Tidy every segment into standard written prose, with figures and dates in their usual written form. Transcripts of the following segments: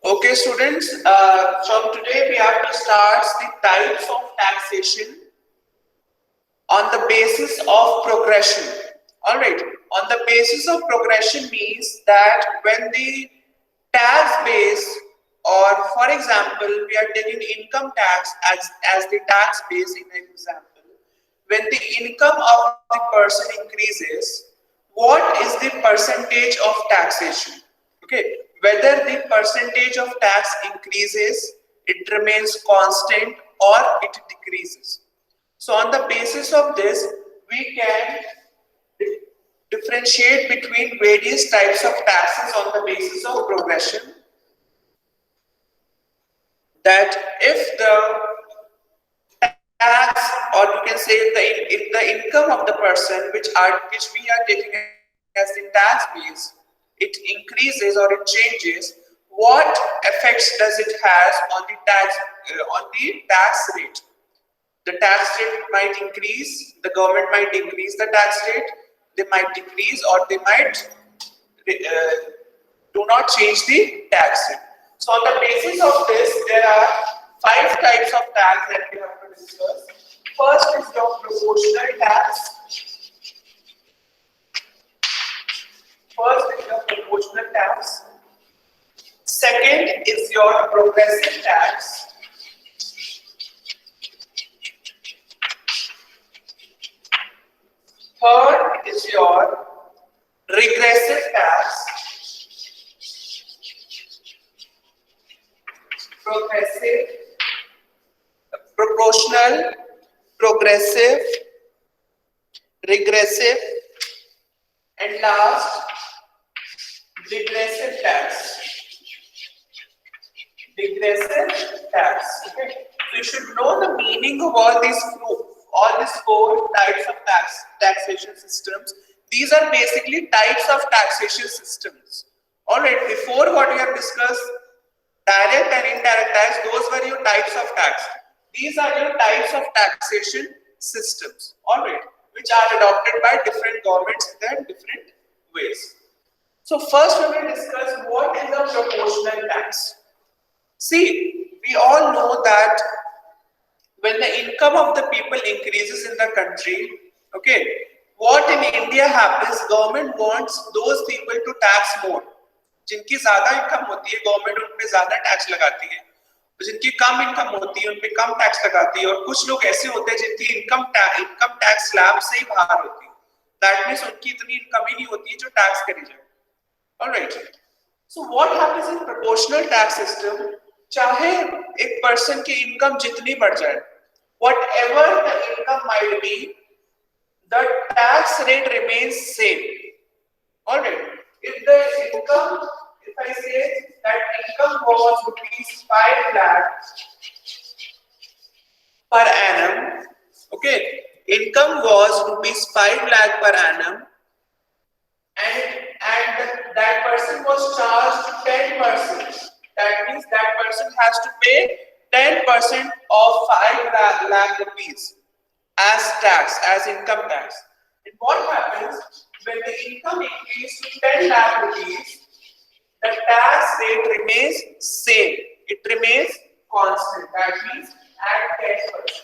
Okay, students, from today we have to start the types of taxation on the basis of progression. All right, on the basis of progression means that when the tax base, or for example, we are taking income tax as the tax base in an example. When the income of the person increases, what is the percentage of taxation? Okay, whether the percentage of tax increases, it remains constant, or it decreases. So on the basis of this, we can differentiate between various types of taxes on the basis of progression. That if the tax, or you can say if the income of the person which we are taking as the tax base, it increases or it changes, what effects does it has on the tax rate? The tax rate might increase, the government might increase the tax rate, they might decrease, or they might do not change the tax rate. So on the basis of this, there are 5 types of tax that we have to discuss. First is your proportional tax. Second is your progressive tax. Third is your regressive tax. Progressive, proportional, progressive, regressive, and last, digressive tax. Digressive tax. Okay. So you should know the meaning of all these 4 types of taxation systems. These are basically types of taxation systems. Alright, before what we have discussed, direct and indirect tax, those were your types of tax. These are your types of taxation systems, alright, which are adopted by different governments in their different ways. So first we will discuss what is a proportional tax. See, we all know that when the income of the people increases in the country, okay, what in India happens, government wants those people to tax more. जिनकी ज्यादा income होती है government उन पे ज्यादा tax लगाती है, जिनकी कम इनकम होती है उन पे कम टैक्स लगाती है, और कुछ लोग ऐसे होते हैं जिनकी इनकम टैक्स स्लैब से ही बाहर होती है, दैट मींस उनकी इतनी इनकम ही नहीं होती है जो टैक्स करी जाए. Alright, so what happens in proportional tax system, चाहे एक पर्सन की इनकम जितनी बढ़ जाए, whatever the income might be, the tax rate remains same. Alright, if the income, if I say that income was rupees 5 lakh per annum, okay, income was rupees 5 lakh per annum, and that person was charged 10%. That means that person has to pay 10% of 5 lakh rupees as tax, as income tax. And what happens when the income increases to 10 lakh rupees? The tax rate remains same. It remains constant. That means at 10%.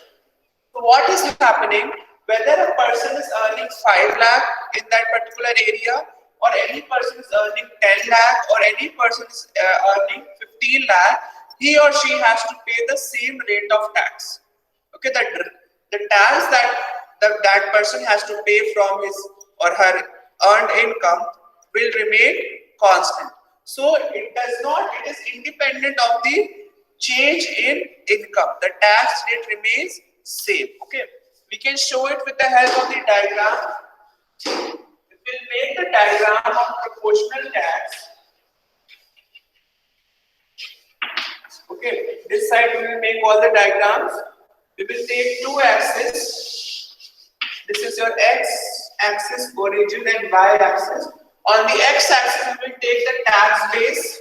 So what is happening? Whether a person is earning 5 lakh in that particular area, or any person is earning 10 lakh, or any person is earning 15 lakh, he or she has to pay the same rate of tax. Okay, the tax that person has to pay from his or her earned income will remain constant. So it is independent of the change in income. The tax rate remains same. Okay, we can show it with the help of the diagram. We will make the diagram of proportional tax. Okay, this side we will make all the diagrams. We will take 2 axes. This is your x axis, origin, and y axis. On the x axis we will take the tax base.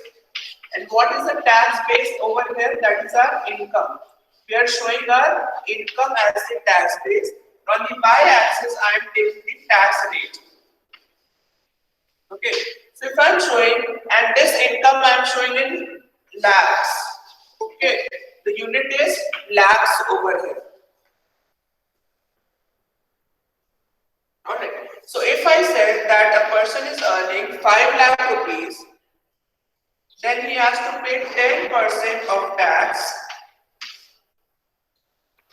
And what is the tax base over here? That is our income. We are showing our income as the tax base. On the y axis I am taking the tax rate. Okay, So if I'm showing, and this income I'm showing in lakhs, okay, the unit is lakhs over here. Alright, so if I said that a person is earning 5 lakh rupees, then he has to pay 10% of tax.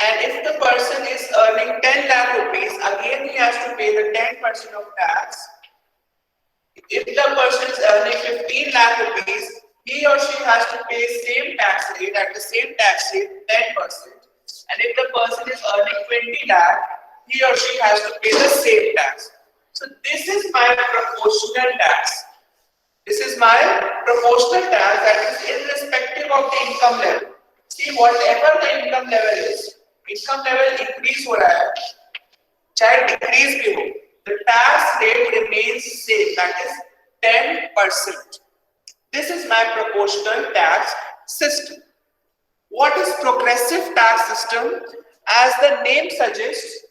And if the person is earning 10 lakh rupees, again he has to pay the 10% of tax. If the person is earning 15 lakh rupees, he or she has to pay same tax rate at the same tax rate, 10%. And if the person is earning 20 lakh, he or she has to pay the same tax. So this is my proportional tax. This is my proportional tax that is irrespective of the income level. See, whatever the income level is, income level increase हो रहा है, चाहे decrease भी हो, the tax rate remains same, that is 10%. This is my proportional tax system. What is progressive tax system? As the name suggests,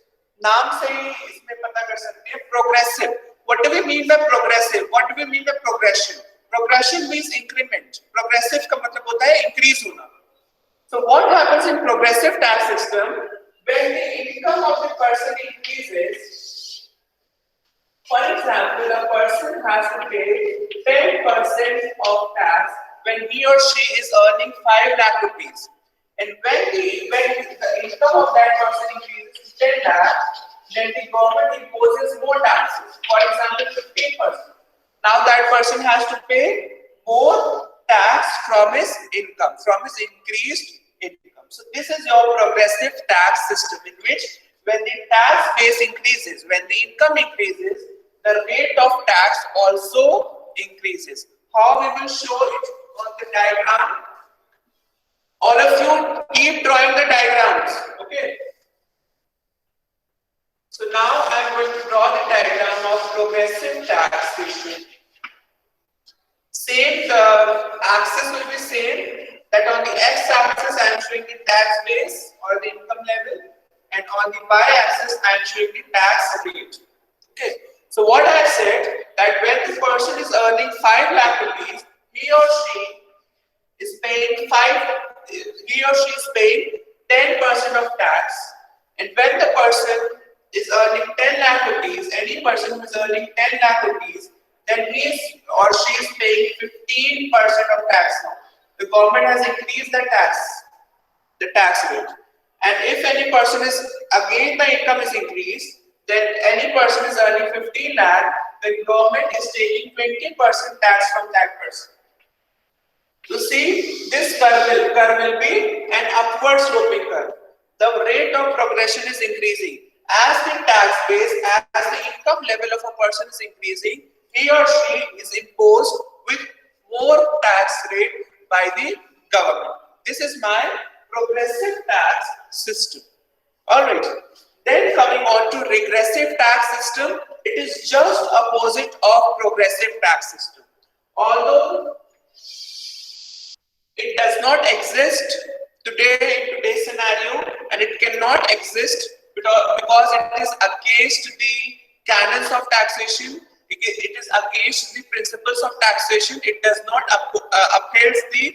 नाम से ही इसमें पता कर सकते हैं progressive. What do we mean by progressive? What do we mean by progression? Progression means increment. Progressive का मतलब होता है increase होना. So what happens in progressive tax system? When the income of the person increases, for example, a person has to pay 10% of tax when he or she is earning 5 lakh rupees. And when the income of that person increases to 10 lakh, then the government imposes more taxes. For example, 15%. Now that person has to pay more tax from his income, from his increased income. So this is your progressive tax system, in which when the tax base increases, when the income increases, the rate of tax also increases. How we will show it on the diagram? All of you keep drawing the diagrams, okay? So now I am going to draw the diagram of progressive taxation. Same, the axis will be same, that on the x-axis I am showing the tax base or the income level, and on the y-axis I am showing the tax rate. Okay. So what I said, that when the person is earning 5 lakh rupees, he or she is paying 10% of tax, and when the person is earning 10 lakh rupees, any person who is earning 10 lakh rupees, then he is or she is paying 15% of tax now. The government has increased the tax rate. And if any person is, again the income is increased, then any person is earning 15 lakh, the government is taking 20% tax from that person. You see, this curve will be an upward sloping curve. The rate of progression is increasing. As the tax base, as the income level of a person is increasing, he or she is imposed with more tax rate by the government. This is my progressive tax system. Alright. Then coming on to regressive tax system, it is just opposite of progressive tax system. Although it does not exist today in today's scenario, and it cannot exist because it is against the canons of taxation. It is against the principles of taxation. It does not uphold the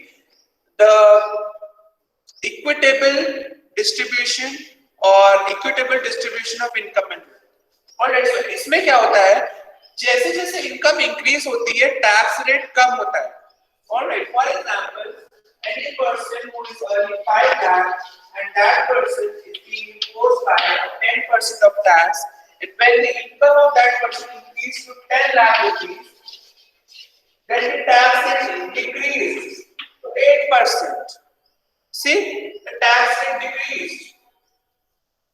equitable distribution or equitable distribution of income and wealth. Alright, so इसमें क्या होता है? जैसे जैसे income increase होती है, tax rate कम होता है. Alright, for example, any person who is earning 5 lakh and that person is being imposed by 10% of tax, and when the income of that person increases to 10 lakh rupees, then the tax rate decreases to 8%. See, the tax rate decreased.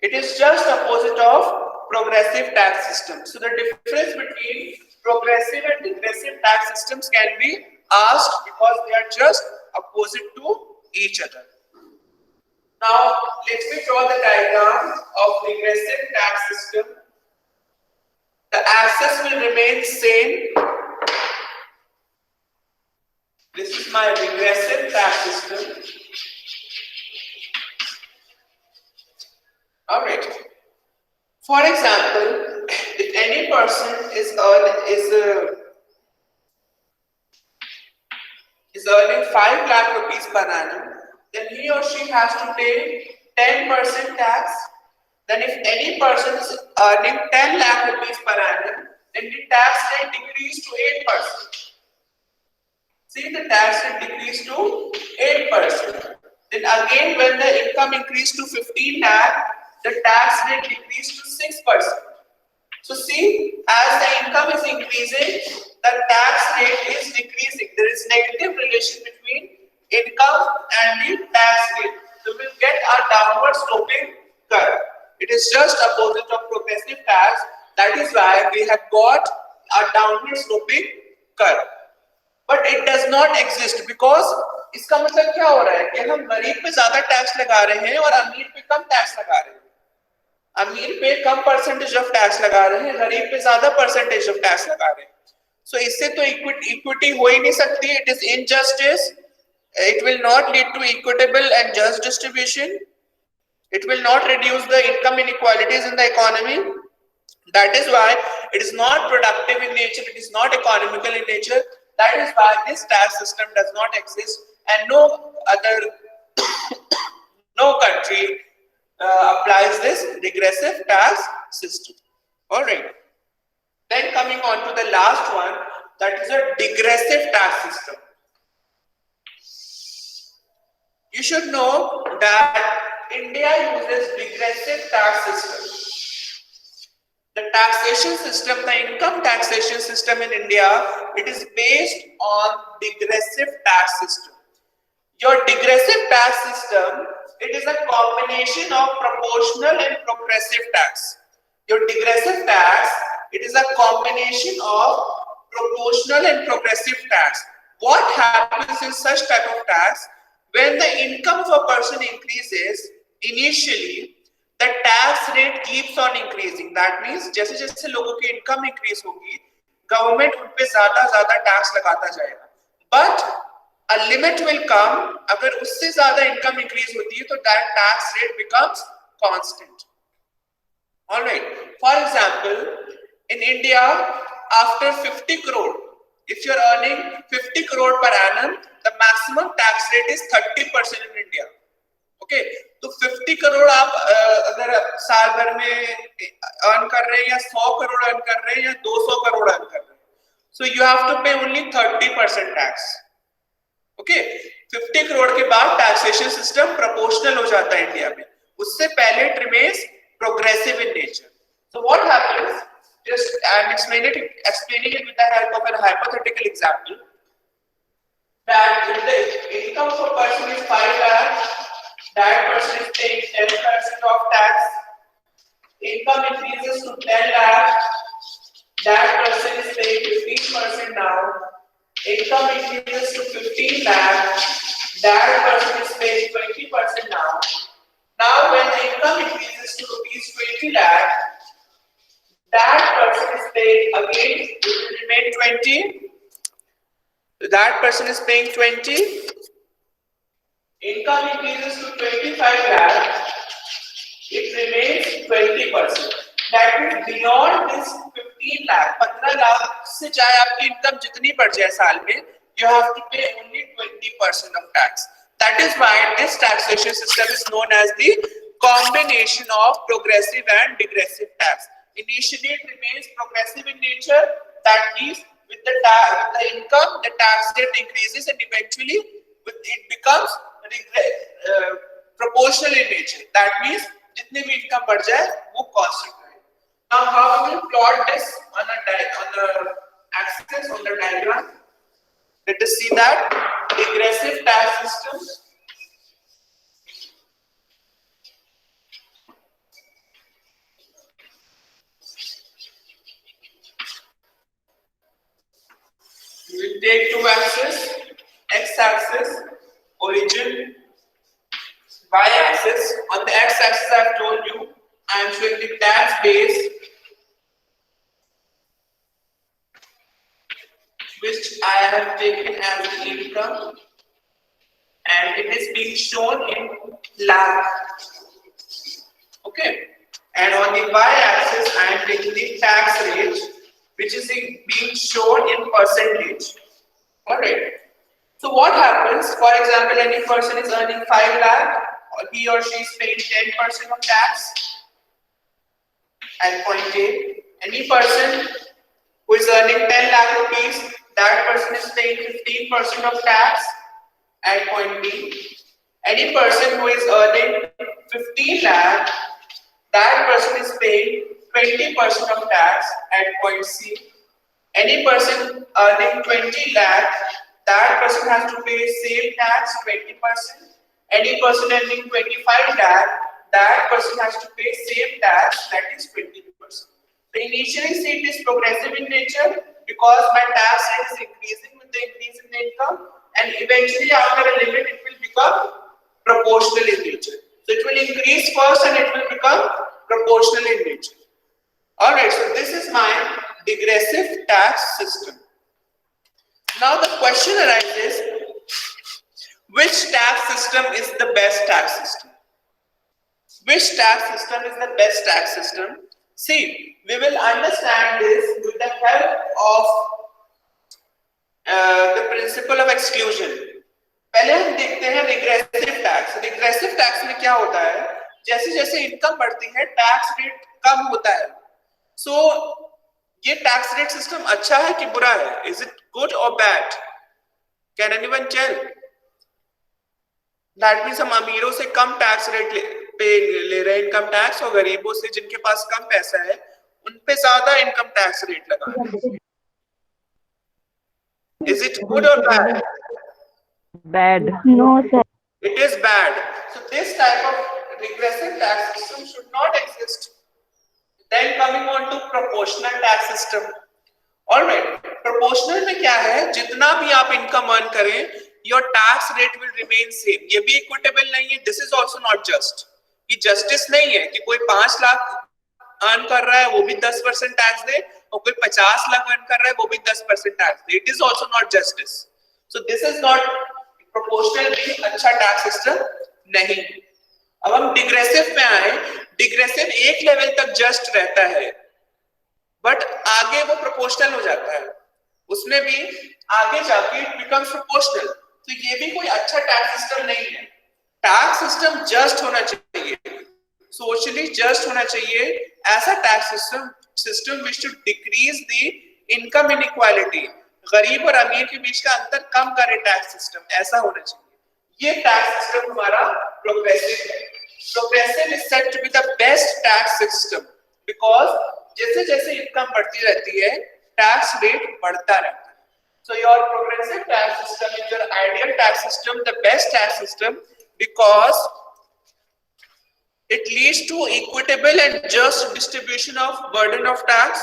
It is just opposite of progressive tax system. So the difference between progressive and regressive tax systems can be asked because they are just opposite to each other. Now let me draw the diagram of regressive tax system. The axis will remain same. This is my regressive tax system. Alright. For example, if any person is is earning 5 lakh rupees per annum, then he or she has to pay 10% tax. Then if any person is earning 10 lakh rupees per annum, then the tax rate decreased to 8%. See, the tax rate decreased to 8%. Then again, when the income increased to 15 lakh, the tax rate decreased to 6%. So see, as the income is increasing, the tax rate is decreasing. There is negative relation between income and the tax rate. So we will get a downward sloping curve. It is just opposite of progressive tax. That is why we have got a downward sloping curve. But it does not exist because इसका मतलब क्या हो रहा है कि हम गरीब पे ज्यादा टैक्स लगा रहे हैं और अमीर पे कम टैक्स लगा रहे हैं. अमीर पे कम परसेंटेज ऑफ टैक्स लगा रहे हैं, गरीब पे ज्यादा परसेंटेज ऑफ टैक्स लगा रहे हैं. सो इससे तो इक्विटी हो ही नहीं सकती. It is injustice. It will not lead to equitable and just distribution. It will not reduce the income inequalities in the economy. That is why it is not productive in nature. It is not economical in nature. That is why this tax system does not exist, and no other no country applies this regressive tax system. All right. Then coming on to the last one, that is a digressive tax system. You should know that India uses digressive tax system. The taxation system, the income taxation system in India, it is based on digressive tax system. Your digressive tax system, it is a combination of proportional and progressive tax. Your digressive tax, it is a combination of proportional and progressive tax. What happens in such type of tax? When the income of a person increases, initially the tax rate keeps on increasing. That means जैसे जैसे लोगों की income increase होगी, government उन पे ज़्यादा tax लगाता जाएगा. But a limit will come. अगर उससे ज़्यादा income increase होती है तो that tax rate becomes constant. All right. For example, in India, after 50 crore, if you are earning 50 crore per annum, the maximum tax rate is 30% in India. Okay, तो 50 करोड़ आप अगर साल भर में अर्न कर रहे हैं या 100 करोड़ अर्न कर रहे हैं या 200 करोड़ अर्न कर रहे हैं, so you have to pay only 30% tax. Okay, 50 crore के बाद taxation system proportional हो जाता है इंडिया में. उससे पहले it remains progressive in nature. So what happens? Just I'm explaining it with the help of a hypothetical example. That if the income of a person is 5 lakh, that person is paying 10% of tax. Income increases to 10 lakh, that person is paying 15% now. Income increases to 15 lakh, that person is paying 20% now. Now when the income increases to rupees 20 lakh, that person is paying again, it will remain 20. That person is paying 20. Income increases to 25 lakh, it remains 20%. That means beyond this 15 lakh, 15 lakh से चाहे आपकी income जितनी बढ़ जाए साल में, you have to pay only 20% of tax. That is why this taxation system is known as the combination of progressive and digressive tax. Initially, it remains progressive in nature. That means with the income, the tax rate increases, and eventually, it becomes proportional in nature. That means जितने भी income बढ़ जाए वो constant रहे. Now how we will plot this on the axis on the diagram? Let us see that digressive tax system. We will take two axes, x-axis, origin, y-axis. On the x-axis, I have told you I am showing the tax base, which I have taken as the income, and it is being shown in lakh. Okay, and on the y-axis, I am taking the tax rate, which is being shown in percentage. All right. So what happens? For example, any person is earning 5 lakh, or he or she is paying 10% of tax at point A. Any person who is earning 10 lakh rupees, that person is paying 15% of tax at point B. Any person who is earning 15 lakh, that person is paying 20% of tax at point C. Any person earning 20 lakh, that person has to pay same tax 20%. Any person earning 25 lakh, that person has to pay same tax, that is 20%. So initially see it is progressive in nature because my tax rate is increasing with the increase in the income, and eventually after a limit it will become proportional in nature. So it will increase first and it will become proportional in nature. Alright, so this is my digressive tax system. Now the question arises, which tax system is the best tax system? Which tax system is the best tax system? See, we will understand this with the help of the principle of exclusion. पहले हम देखते हैं regressive tax. Regressive tax में क्या होता है? जैसे जैसे इनकम बढ़ती है टैक्स रेट कम होता है. सो ये टैक्स रेट सिस्टम अच्छा है कि बुरा है? इज इट गुड और bad? Can anyone tell? That means हम अमीरों से कम टैक्स रेट ले रहे हैं इनकम टैक्स, और गरीबों से जिनके पास कम पैसा है उन पे ज्यादा इनकम टैक्स रेट लगा रहे हैं. इज इट गुड और bad? Bad. No, sir. It is bad. So this type of regressive tax system should not exist. Then coming on to proportional tax system. Alright, proportional में क्या है? जितना भी आप इनकम अर्न करें, your tax rate will remain same. ये भी equitable नहीं है. This is also not just. ये justice नहीं है कि कोई 5 लाख अर्न कर रहा है वो भी 10% टैक्स दे, और कोई 50 लाख अर्न कर रहा है वो भी 10% tax they. It is also not justice. So this is not proportional भी अच्छा टैक्स सिस्टम नहीं. अब हम डिग्रेसिव पे आए. डिग्रेसिव एक लेवल तक जस्ट रहता है, बट आगे वो प्रोपोर्शनल हो जाता है. उसमें भी आगे जाके इट बिकम्स प्रोपोर्शनल. तो ये भी कोई अच्छा टैक्स सिस्टम नहीं है. टैक्स सिस्टम जस्ट होना चाहिए, सोशली जस्ट होना चाहिए. ऐसा tax system which to decrease the income inequality, गरीब और अमीर के बीच का अंतर कम करे. टैक्स सिस्टम ऐसा होना चाहिए. ये टैक्स सिस्टम हमारा प्रोग्रेसिव है. Progressive is said to be the best tax system because जैसे जैसे इनकम बढ़ती रहती है टैक्स रेट बढ़ता रहता है. So your progressive tax system is your ideal tax system, the best tax system, because it leads to equitable and just distribution of burden of tax.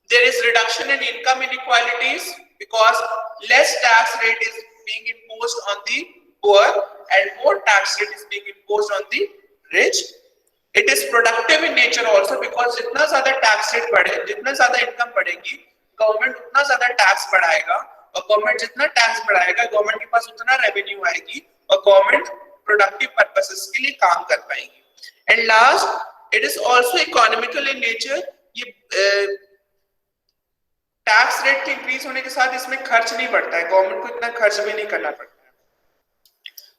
There is reduction in income inequalities because less tax rate is being imposed on the poor and more tax rate is being imposed on the rich. It is productive in nature also because जितना ज़्यादा tax rate बढ़े, जितना ज़्यादा income बढ़ेगी, government उतना ज़्यादा tax बढ़ाएगा, और government जितना tax बढ़ाएगा, government के पास उतना revenue आएगी, और government productive purposes के लिए काम कर पाएगी. And last, it is also economical in nature. ये टैक्स रेट के इंक्रीज होने के साथ इसमें खर्च नहीं बढ़ता है, गवर्नमेंट को इतना खर्च भी नहीं करना पड़ता है.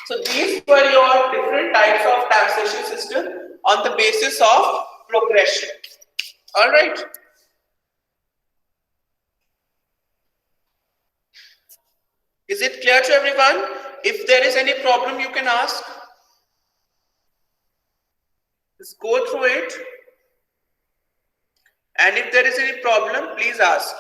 So these were your different types of taxation system on the basis of progression. All right. Is it clear to everyone? If there is any problem, you can ask. Just go through it. And if there is any problem, please ask.